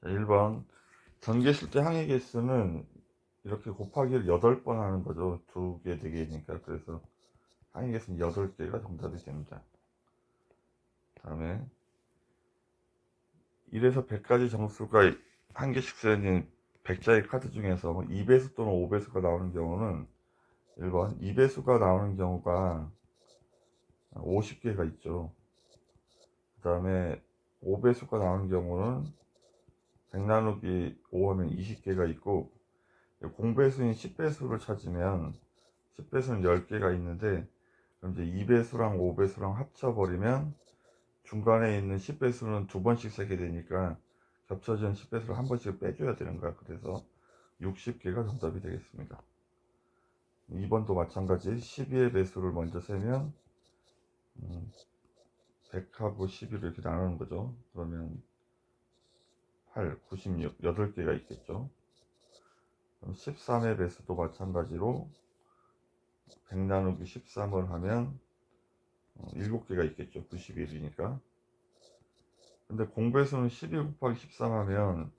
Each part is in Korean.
자, 1번 전개실 때 항의 개수는 이렇게 곱하기를 8번 하는 거죠. 2개, 4개니까. 그래서 항의 개수는 8개가 정답이 됩니다. 다음에 1에서 100까지 정수가 한 개씩 쓰여진 100장의 카드 중에서 2배수 또는 5배수가 나오는 경우는 1번 2배수가 나오는 경우가 50개가 있죠. 그 다음에 5배수가 나오는 경우는 100 나누기 5 하면 20개가 있고, 공배수인 10배수를 찾으면 10배수는 10개가 있는데, 그럼 이제 2배수랑 5배수랑 합쳐버리면 중간에 있는 10배수는 두 번씩 세게 되니까 겹쳐진 10배수를 한 번씩 빼줘야 되는 거야. 그래서 60개가 정답이 되겠습니다. 2번도 마찬가지 12의 배수를 먼저 세면 100하고 11을 이렇게 나누는 거죠. 그러면 8, 96, 8개가 있겠죠. 그럼 13의 배수도 마찬가지로 100 나누기 13을 하면 7개가 있겠죠. 91이니까. 근데 공배수는 12 곱하기 13 하면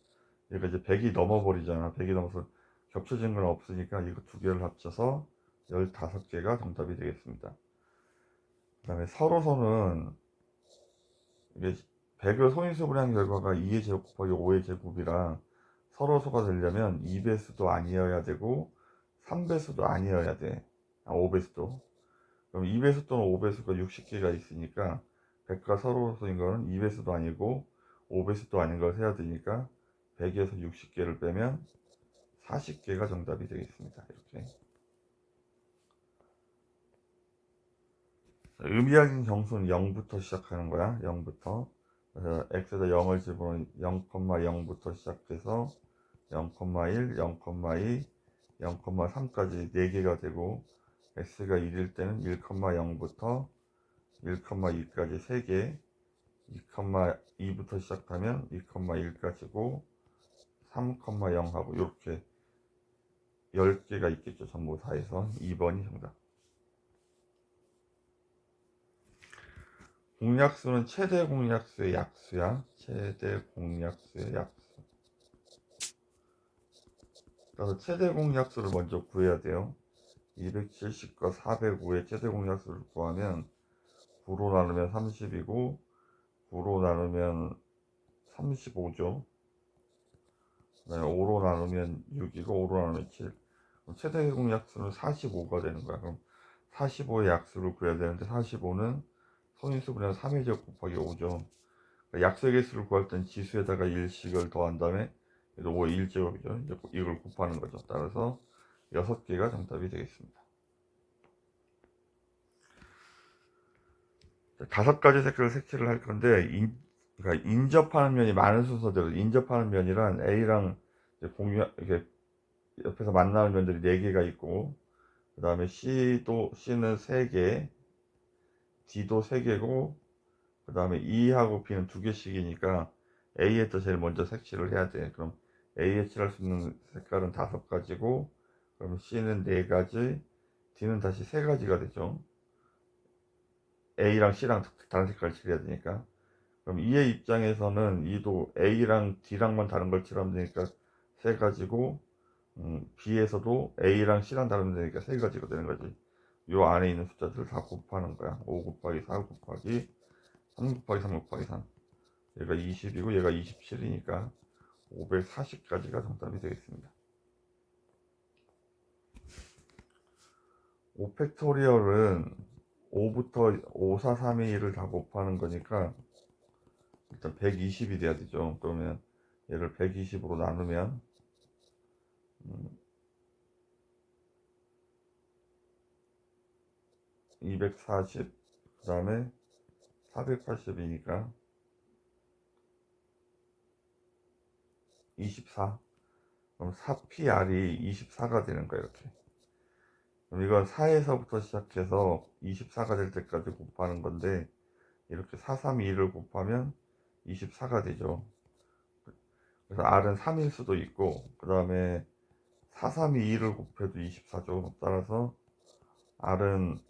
얘가 이제 100이 넘어버리잖아. 100이 넘어서 겹쳐진 건 없으니까 이거 두 개를 합쳐서 15개가 정답이 되겠습니다. 그 다음에 서로소는 이게 100을 소인수분해 한 결과가 2의 제곱 곱하기 5의 제곱이라 서로소가 되려면 2배수도 아니어야 되고 3배수도 아니어야 돼. 5배수도. 그럼 2배수 또는 5배수가 60개가 있으니까 100과 서로소인 거는 2배수도 아니고 5배수도 아닌 걸 세야 되니까 100에서 60개를 빼면 40개가 정답이 되겠습니다. 이렇게. 의미하는 정수는 0부터 시작하는 거야. 0부터. 그래서 x에다 0을 집어넣으면 0,0부터 시작해서 0,1, 0,2, 0,3까지 4개가 되고, x가 1일 때는 1,0부터 1,2까지 3개, 2,2부터 시작하면 2,1까지고 3,0하고 이렇게 10개가 있겠죠. 전부 다 해서 2번이 정답. 공약수는 최대 공약수의 약수야. 최대 공약수의 약수. 그래서 최대 공약수를 먼저 구해야 돼요. 270과 405의 최대 공약수를 구하면 9로 나누면 30이고 9로 나누면 35죠. 그 다음에 5로 나누면 6이고 5로 나누면 7. 그럼 최대 공약수는 45가 되는 거야. 그럼 45의 약수를 구해야 되는데 45는 소인수분해 3의 제곱 곱하기 5죠. 약수의 개수를 구할 땐 지수에다가 1씩을 더한 다음에 5 1제곱이죠. 이제 이걸 곱하는 거죠. 따라서 6개가 정답이 되겠습니다. 5가지 색깔을 색칠을 할 건데 그러니까 인접하는 면이 많은 순서대로 인접하는 면이란 A랑 공유 이렇게 옆에서 만나는 면들이 4개가 있고, 그 다음에 C는 3개, D도 3개고, 그 다음에 E하고 B는 2개씩이니까 A에다 제일 먼저 색칠을 해야 돼. 그럼 A에 칠할 수 있는 색깔은 5가지고, 그럼 C는 4가지, D는 다시 3가지가 되죠. A랑 C랑 다른 색깔을 칠해야 되니까. 그럼 E의 입장에서는 E도 A랑 D랑만 다른 걸 칠하면 되니까 3가지고, B에서도 A랑 C랑 다르면 되니까 3가지가 되는 거지. 요 안에 있는 숫자들을 다 곱하는 거야. 5 곱하기 4 곱하기 3 곱하기 3 곱하기 3. 얘가 20이고 얘가 27이니까 540까지가 정답이 되겠습니다. 5팩토리얼은 5부터 5, 4, 3, 2, 1을 다 곱하는 거니까 일단 120이 돼야 되죠. 그러면 얘를 120으로 나누면 240, 그 다음에 480이니까 24. 그럼 4PR이 24가 되는 거예요. 이렇게. 그럼 이건 4에서부터 시작해서 24가 될 때까지 곱하는 건데, 이렇게 4, 3, 2를 곱하면 24가 되죠. 그래서 R은 3일 수도 있고, 그 다음에 4, 3, 2, 2를 곱해도 24죠. 따라서 R은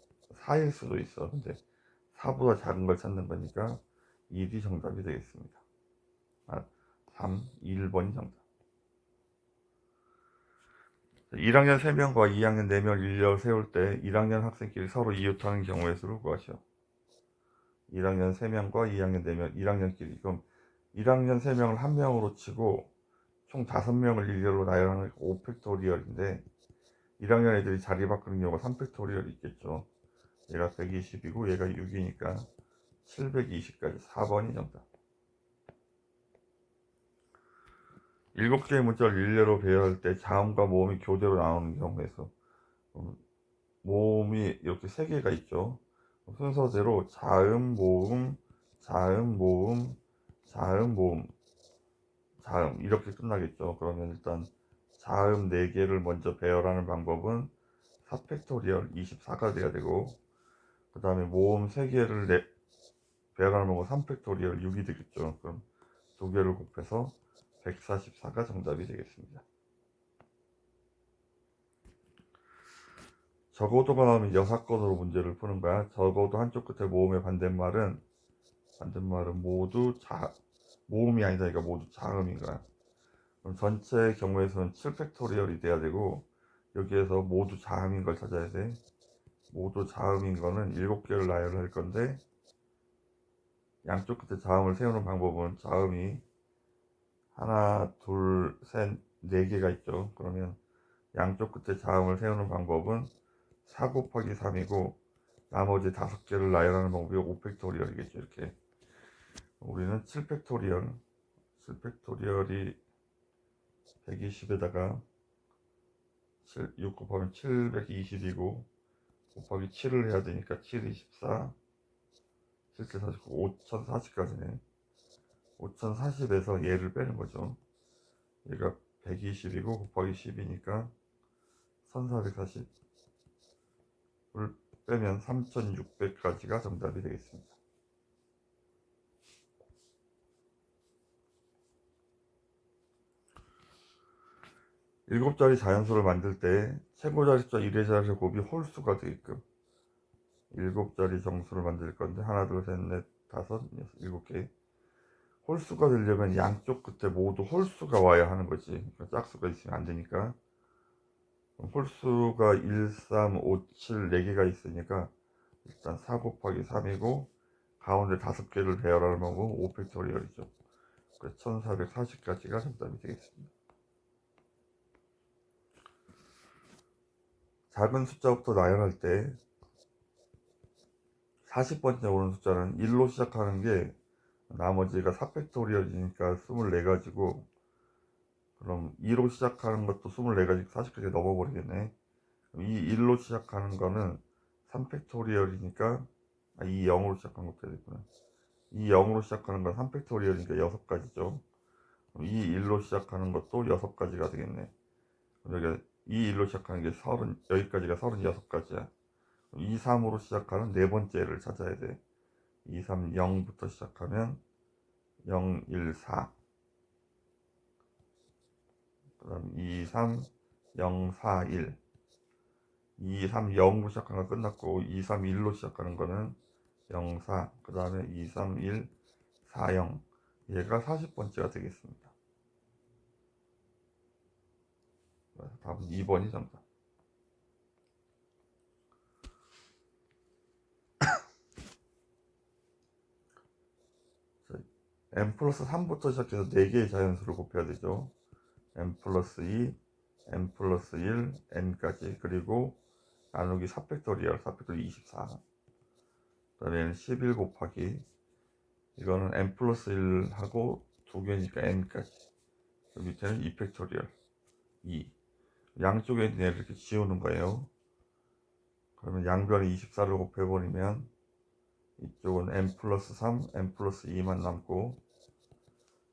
4일 수도 있어. 근데 4보다 작은 걸 찾는 거니까 1이 정답이 되겠습니다. 3, 1번이 정답. 1학년 3명과 2학년 4명을 일렬로 세울 때 1학년 학생끼리 서로 이웃하는 경우의 수를 구하시오. 1학년 3명과 2학년 4명, 1학년끼리. 그럼 1학년 3명을 한 명으로 치고 총 5명을 일렬로 나열하는 5팩토리얼인데 1학년 애들이 자리 바꾸는 경우가 3팩토리얼이 있겠죠. 얘가 120이고 얘가 6이니까 720까지 4번이 정답. 7개의 문자를 일렬로 배열할 때 자음과 모음이 교대로 나오는 경우에서 모음이 이렇게 3개가 있죠. 순서대로 자음, 모음, 자음, 모음, 자음, 모음, 자음 이렇게 끝나겠죠. 그러면 일단 자음 4개를 먼저 배열하는 방법은 4팩토리얼 24가 돼야 되고 그 다음에 모음 3개를 배열하는 방법은 3팩토리얼 6이 되겠죠. 그럼 2개를 곱해서 144가 정답이 되겠습니다. 적어도가 나오면 여사건으로 문제를 푸는 거야. 적어도 한쪽 끝에 모음의 반대말은 모두 모음이 아니다. 그러니까 모두 자음인 거야. 그럼 전체의 경우에서는 7팩토리얼이 돼야 되고 여기에서 모두 자음인 걸 찾아야 돼. 모두 자음인 거는 7개를 나열할 건데 양쪽 끝에 자음을 세우는 방법은 자음이 하나, 둘, 셋, 4개가 있죠. 그러면 양쪽 끝에 자음을 세우는 방법은 4 곱하기 3이고 나머지 5개를 나열하는 방법이 5팩토리얼이겠죠. 이렇게 우리는 7팩토리얼이 120에다가 6 곱하면 720이고 곱하기 7을 해야 되니까 7, 24, 7, 49, 5040까지네. 5040에서 얘를 빼는 거죠. 얘가 120이고 곱하기 10이니까 1440을 빼면 3600까지가 정답이 되겠습니다. 일곱 자리 자연수를 만들 때 최고 자릿수 1의 자리수 곱이 홀수가 되게끔 7자리 정수를 만들 건데 하나, 둘, 셋, 넷, 다섯, 여섯, 7개. 홀수가 되려면 양쪽 끝에 모두 홀수가 와야 하는 거지. 그러니까 짝수가 있으면 안 되니까. 홀수가 1, 3, 5, 7, 4개가 있으니까 일단 4 곱하기 3이고 가운데 5개를 배열하는 방법은 5팩토리얼이죠. 그래서 1440까지가 정답이 되겠습니다. 작은 숫자부터 나열할 때 40번째 오른 숫자는 1로 시작하는 게 나머지가 4팩토리얼이니까 24가지고 그럼 2로 시작하는 것도 24가지 40까지 넘어버리겠네. 이 1로 시작하는 거는 3팩토리얼이니까 이 0으로 시작한 것도 되겠구나. 이 0으로 시작하는 건 3팩토리얼이니까 6가지죠. 이 1로 시작하는 것도 6가지가 되겠네. 여기가 이 1로 시작하는 게 30, 여기까지가 36가지야. 2, 3으로 시작하는 네 번째를 찾아야 돼. 2, 3, 0부터 시작하면 0, 1, 4. 그 다음 2, 3, 0, 4, 1. 2, 3, 0으로 시작하는 거 끝났고 2, 3, 1로 시작하는 거는 0, 4. 그 다음에 2, 3, 1, 4, 0. 얘가 40번째가 되겠습니다. 답은 2번이 정답. n 플러스 3부터 시작해서 4개의 자연수를 곱해야 되죠. n 플러스 2, n 플러스 1, n까지. 그리고 나누기 4팩토리얼 24. 그 다음에 11 곱하기 이거는 n 플러스 1하고 2개니까 n까지. 그 밑에는 2팩토리얼 2. 양쪽에 있는 애를 이렇게 지우는 거예요. 그러면 양변에 24를 곱해버리면 이쪽은 n 플러스 3, n 플러스 2만 남고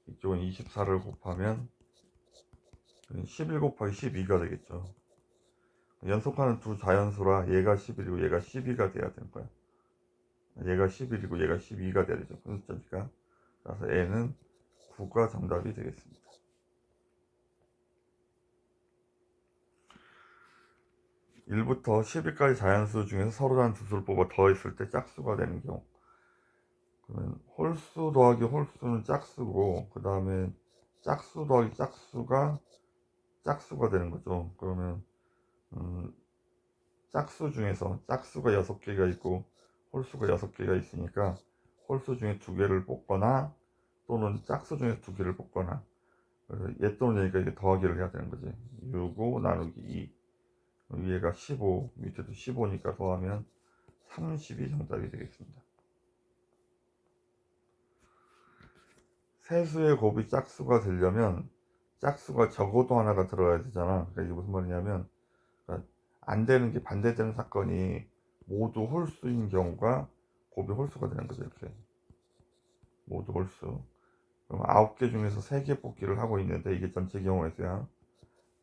이쪽은 24를 곱하면 11 곱하기 12가 되겠죠. 연속하는 두 자연수라 얘가 11이고 얘가 12가 돼야 되는 거야. 얘가 11이고 얘가 12가 돼야 되죠. 그 숫자니까. 그래서 n은 9가 정답이 되겠습니다. 1부터 10일까지 자연수 중에서 서로 다른 두 수를 뽑아 더했을 때 짝수가 되는 경우. 그러면 홀수 더하기 홀수는 짝수고 그 다음에 짝수 더하기 짝수가 짝수가 되는 거죠. 그러면 짝수 중에서 짝수가 6개가 있고 홀수가 6개가 있으니까 홀수 중에 2개를 뽑거나 또는 짝수 중에 2개를 뽑거나, 그래서 얘 또는 얘니까 이게 더하기를 해야 되는 거지. 65 나누기 2, 위에가 15, 밑에도 15니까 더하면 30이 정답이 되겠습니다. 세수의 곱이 짝수가 되려면 짝수가 적어도 하나가 들어야 되잖아. 그러니까 이게 무슨 말이냐면, 그러니까 안 되는 게 반대되는 사건이 모두 홀수인 경우가 곱이 홀수가 되는 거죠. 이렇게 모두 홀수. 그럼 9개 중에서 3개 뽑기를 하고 있는데 이게 전체 경우의 수야.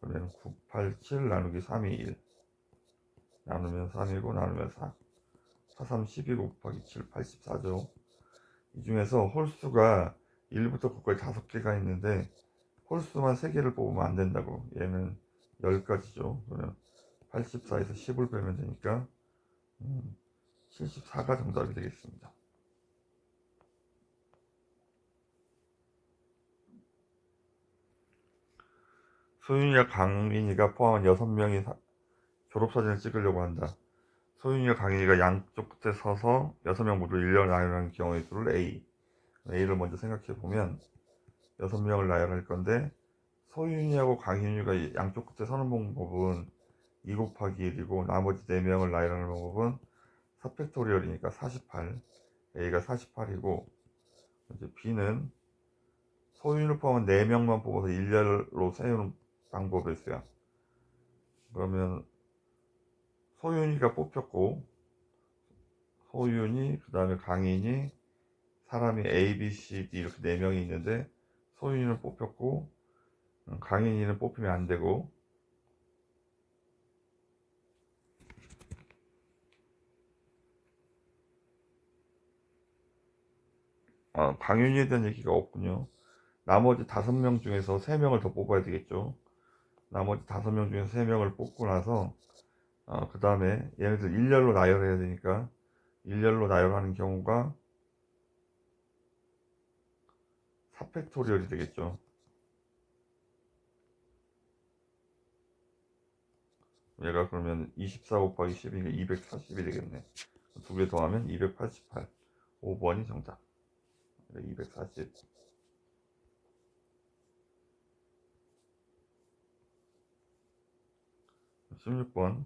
그러면 9, 8, 7 나누기 3이 1, 나누면 3이고 나누면 4, 4, 3, 12 곱하기 7, 84죠. 이 중에서 홀수가 1부터 9까지 5개가 있는데 홀수만 3개를 뽑으면 안 된다고. 얘는 10가지죠. 그러면 84에서 10을 빼면 되니까 74가 정답이 되겠습니다. 소윤이와 강민이가 포함한 6명이 졸업사진을 찍으려고 한다. 소윤이와 강민이가 양쪽 끝에 서서 6명 모두 1년 나열하는 경우의 수를 A를 먼저 생각해 보면 6명을 나열할 건데, 소윤이하고 강윤이가 양쪽 끝에 서는 방법은 2 곱하기 1이고 나머지 4명을 나열하는 방법은 4팩토리얼이니까 48, A가 48이고, 이제 B는 소윤을 포함한 4명만 뽑아서 일렬로 세우는 방법이었어요. 그러면 소윤이가 뽑혔고, 소윤이, 그 다음에 강인이, 사람이 A, B, C, D 이렇게 4명이 있는데 소윤이는 뽑혔고 강인이는 뽑히면 안 되고, 강윤이에 대한 얘기가 없군요. 나머지 5명 중에서 3명을 더 뽑아야 되겠죠. 나머지 5명 중에서 3명을 뽑고 나서 그 다음에 얘네들 일렬로 나열해야 되니까 일렬로 나열하는 경우가 4팩토리얼이 되겠죠. 얘가 그러면 24 곱하기 10이니까 240이 되겠네. 2개 더하면 288. 5번이 정답. 240. 16번.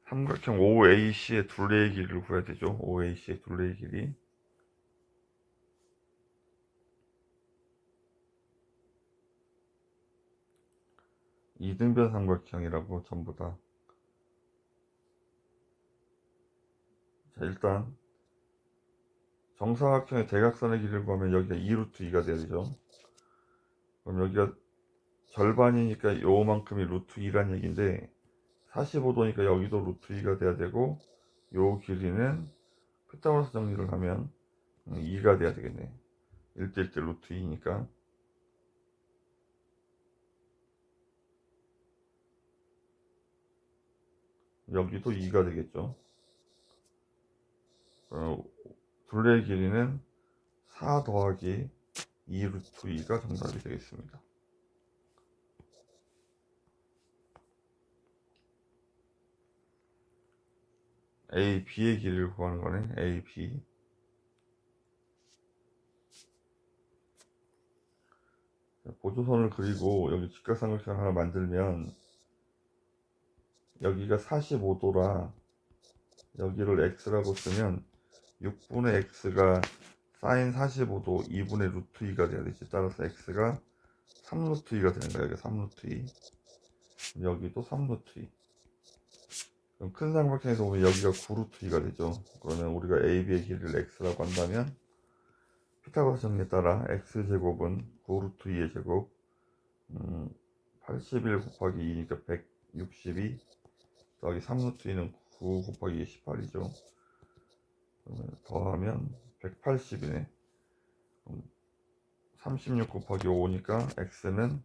삼각형 OAC의 둘레의 길이를 구해야 되죠. OAC의 둘레의 길이. 이등변 삼각형이라고 전부 다. 자, 일단 정사각형의 대각선의 길이를 구하면 여기가 2루트 2가 돼야 되죠. 그럼 여기가 절반이니까 요만큼이 루트 2란 얘기인데 45도니까 여기도 루트 2가 돼야 되고, 요 길이는 피타고라스 정리를 하면 2가 돼야 되겠네. 1대1대 루트 2니까. 여기도 2가 되겠죠. 둘레의 길이는 4 더하기 2 루트 2가 정답이 되겠습니다. A, B의 길이를 구하는 거네. A, B. 보조선을 그리고 여기 직각삼각형 하나 만들면 여기가 45도라 여기를 X라고 쓰면 6분의 X가 사인 45도 2분의 루트 2가 돼야 되지. 따라서 X가 3루트 2가 되는 거야. 여기 3루트 2. 여기도 3루트 2. 그럼 큰 삼각형에서 보면 여기가 9루트 2가 되죠. 그러면 우리가 AB의 길이를 X라고 한다면 피타고라스 정리에 따라 X제곱은 9루트 2의 제곱 81 곱하기 2니까 162 더하기 3루트 2는 9 곱하기 18이죠. 더하면 180이네. 36 곱하기 5니까 X는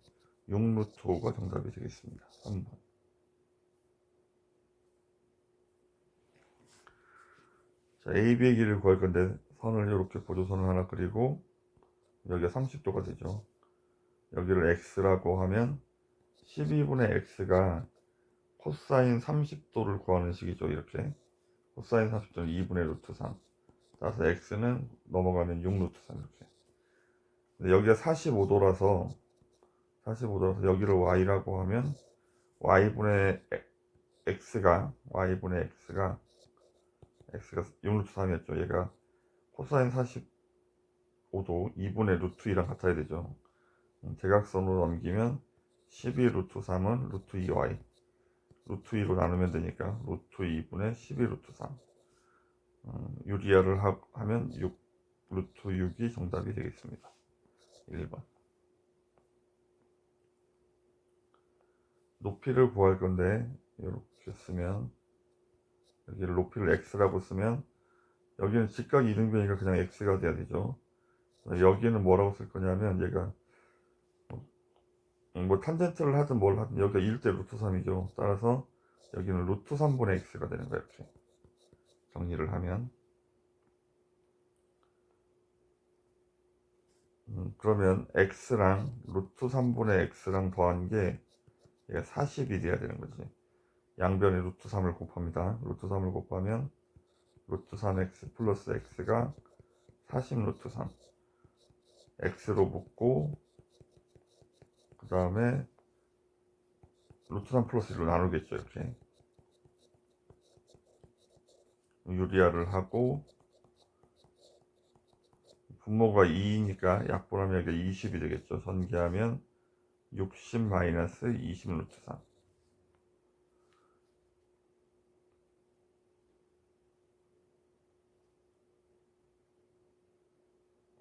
6루트 5가 정답이 되겠습니다. 3번. 자, AB의 길이를 구할 건데 선을 이렇게 보조선을 하나 그리고 여기가 30도가 되죠. 여기를 x라고 하면 12분의 x가 코사인 30도를 구하는 식이죠. 이렇게 코사인 30도는 2분의 루트 3. 따라서 x는 넘어가면 6 루트 3 이렇게. 근데 여기가 45도라서 여기를 y라고 하면 y분의 x가 6 루트 3이었죠. 얘가 코사인 45도 2분의 루트 2랑 같아야 되죠. 대각선으로 넘기면 12 루트 3은 루트 2y 루트 2로 나누면 되니까 루트 2분의 12 루트 3. 유리화를 하면 6 루트 6이 정답이 되겠습니다. 1번. 높이를 구할 건데 이렇게 쓰면 여기를 높이를 x라고 쓰면 여기는 직각 이등변이니까 그냥 x가 돼야 되죠. 여기는 뭐라고 쓸 거냐면 얘가 뭐 탄젠트를 하든 뭘 하든 여기가 1대 루트 3이죠. 따라서 여기는 루트 3분의 x가 되는 거야. 이렇게 정리를 하면 그러면 x랑 루트 3분의 x랑 더한 게 얘가 40이 돼야 되는 거지. 양변에 루트 3을 곱합니다. 루트 3을 곱하면 루트 3x 플러스 x가 40 루트 3 x로 묶고 그 다음에 루트 3 플러스 1로 나누겠죠. 이렇게 유리화를 하고 분모가 2니까 약분하면 여기가 20이 되겠죠. 전개하면 60 마이너스 20 루트 3.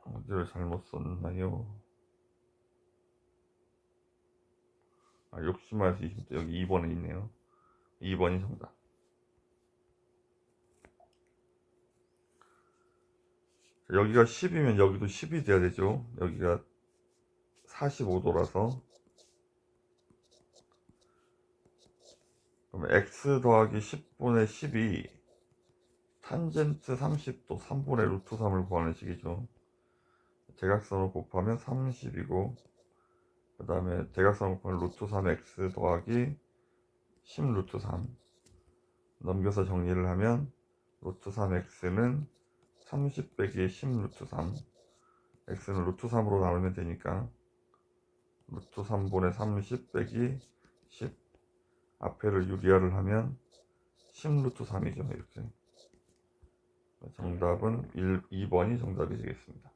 어디를 잘못 썼나요? 60 마이너스 20 여기 2번에 있네요. 2번이 정답. 여기가 10이면 여기도 10이 돼야 되죠. 여기가 45도라서 그럼 x 더하기 10분의 10이 탄젠트 30도 3분의 루트 3을 구하는 식이죠. 대각선을 곱하면 30이고 그 다음에 대각선을 곱하면 루트 3x 더하기 10 루트 3 넘겨서 정리를 하면 루트 3x는 30 빼기 10 루트 3 x는 루트 3으로 나누면 되니까 루트 3분의 30 빼기 10 앞에를 유리화를 하면 10 루트 3이죠. 이렇게 정답은 2번이 정답이 되겠습니다.